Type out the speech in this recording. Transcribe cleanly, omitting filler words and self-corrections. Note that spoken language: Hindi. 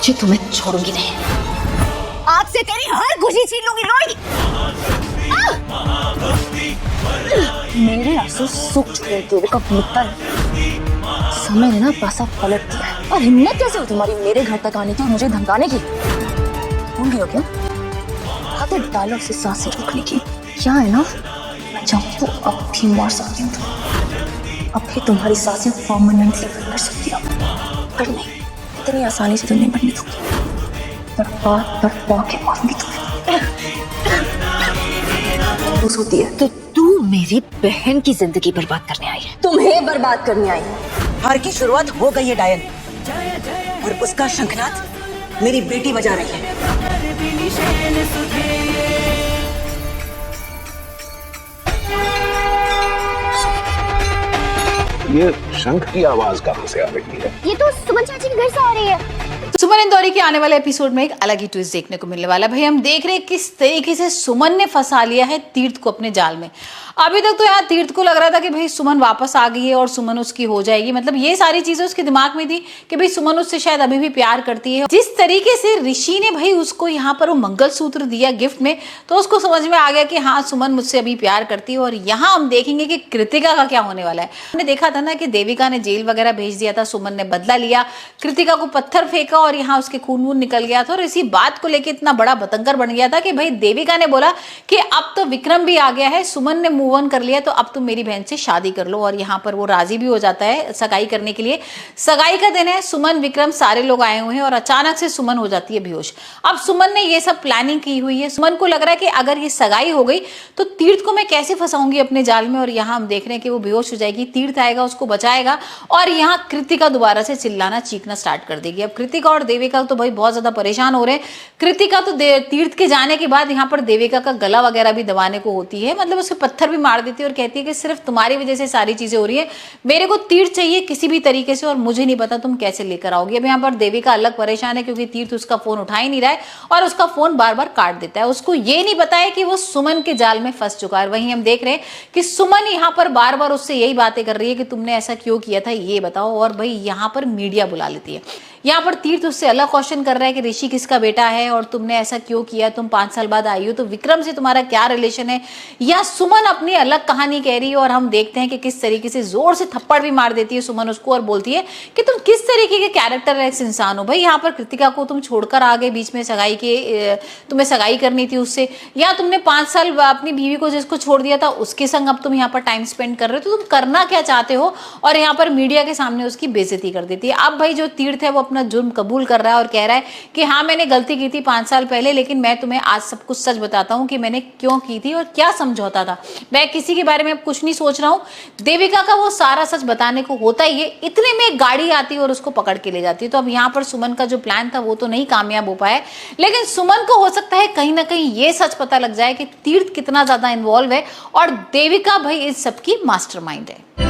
मुझे तुम्हें छोड़ूंगी नहीं। आज से तेरी हर खुशी छीन लूंगी रोहिणी। मेरे आंसू सूख चुके हैं देविका मित्तल। समय ने ना पासा पलट दिया है। और हिम्मत कैसे हो तुम्हारी मेरे घर तक आने की और मुझे धमकाने की? भूल गई हो क्या? हाथे डायलॉग से सांसें रोकने की। क्या है ना, मैं चाहूँ तो अब भी मार सकती हूँ। अब भी तुम्हारी सांसें परमानेंटली बंद कर सकती हूँ, पर नहीं, इतनी आसानी से तो नहीं बनने दूंगी। तड़पा के मारूंगी तुम्हें। होती है कि तू मेरी बहन की जिंदगी बर्बाद करने आई है। तुम्हें बर्बाद करने आई है। हार की शुरुआत हो गई है डायन, और उसका शंखनाद मेरी बेटी बजा रही है। ये शंख की आवाज कहाँ से आ रही है? ये तो सुमन चाची के घर से आ रही है। सुमन इंदौरी के आने वाले एपिसोड में एक अलग ही ट्विस्ट देखने को मिलने वाला है। भाई हम देख रहे हैं किस तरीके से सुमन ने फंसा लिया है तीर्थ को अपने जाल में। अभी तक तो यहाँ तीर्थ को लग रहा था कि भाई सुमन वापस आ गई है और सुमन उसकी हो जाएगी, मतलब ये सारी चीजें उसके दिमाग में थी कि भाई सुमन उससे शायद अभी भी प्यार करती है। जिस तरीके से ऋषि ने भाई उसको यहाँ पर वो मंगलसूत्र दिया गिफ्ट में, तो उसको समझ में आ गया कि हाँ सुमन मुझसे अभी प्यार करती है। और यहाँ हम देखेंगे कि कृतिका का क्या होने वाला है। हमने देखा था ना कि देविका ने जेल वगैरह भेज दिया था, सुमन ने बदला लिया, कृतिका को पत्थर फेंका और यहाँ उसके खून वून निकल गया था। और इसी बात को लेकर इतना बड़ा बतंगर बन गया था कि भाई देविका ने बोला कि अब तो विक्रम भी आ गया है, सुमन ने मूव ऑन कर लिया, तो अब तुम मेरी बहन से शादी कर लो। और यहाँ पर वो राजी भी हो जाता है सगाई करने के लिए। सगाई का दिन है, सुमन विक्रम सारे लोग आए हुए हैं और अचानक से सुमन हो जाती है बेहोश। अब सुमन ने ये सब प्लानिंग की हुई है। सुमन को लग रहा है कि अगर ये सगाई हो गई तो तीर्थ को मैं कैसे फंसाऊंगी अपने जाल में। और यहाँ हम देख रहे हैं कि वो बेहोश हो जाएगी, तीर्थ आएगा उसको बचाएगा और यहाँ कृतिका दोबारा से चिल्लाना चीखना स्टार्ट कर देगी। अब कृतिका और देविका तो भाई बहुत ज्यादा परेशान हो रहे हैं। कृतिका तो तीर्थ के जाने के बाद यहाँ पर देविका का गला वगैरह भी दबाने को होती है, मतलब उसे पत्थर भी मार देती है और कहती है कि सिर्फ तुम्हारी वजह से सारी चीजें हो रही है, मेरे को तीर्थ चाहिए किसी भी तरीके से और मुझे नहीं पता तुम कैसे लेकर आओगी। अब यहाँ पर देविका अलग परेशान है क्योंकि तीर्थ उसका फोन उठा ही नहीं रहा है और उसका फोन बार बार काट देता है। उसको ये नहीं पता है कि वो सुमन के जाल में फंस चुका है। वहीं हम देख रहे हैं कि सुमन यहाँ पर बार बार उससे यही बातें कर रही है कि तुमने ऐसा क्यों किया था ये बताओ। और भाई यहाँ पर मीडिया बुला लेती है। यहाँ पर तीर्थ उससे अलग क्वेश्चन कर रहा है कि ऋषि किसका बेटा है और तुमने ऐसा क्यों किया, तुम 5 साल बाद आई हो तो विक्रम से तुम्हारा क्या रिलेशन है। या सुमन अपनी अलग कहानी कह रही है और हम देखते हैं कि किस तरीके से जोर से थप्पड़ भी मार देती है सुमन उसको और बोलती है कि तुम किस तरीके के कैरेक्टर इंसान हो। भाई यहाँ पर कृतिका को तुम छोड़कर आ गए बीच में सगाई के, तुम्हें सगाई करनी थी उससे, या तुमने 5 साल अपनी बीवी को जिसको छोड़ दिया था उसके संग अब तुम यहाँ पर टाइम स्पेंड कर रहे हो, तो तुम करना क्या चाहते हो। और यहाँ पर मीडिया के सामने उसकी बेइज्जती कर देती है। अब भाई जो तीर्थ है वो अपना जुर्म कबूल कर रहा है और कह रहा है कि हाँ मैंने गलती की थी 5 साल पहले, लेकिन मैं तुम्हें आज सब कुछ सच बताता हूँ कि मैंने क्यों की थी और क्या समझौता था। मैं किसी के बारे में कुछ नहीं सोच रहा हूँ। देविका का वो सारा सच बताने को होता ही है। इतने में एक गाड़ी आती है और उसको पकड़ के ले जाती है। तो अब यहाँ पर सुमन का जो प्लान था वो तो नहीं कामयाब हो पाया, लेकिन सुमन को हो सकता है कहीं ना कहीं ये सच पता लग जाए कि तीर्थ कितना ज्यादा इन्वॉल्व है और देविका भाई इस सब की मास्टरमाइंड है।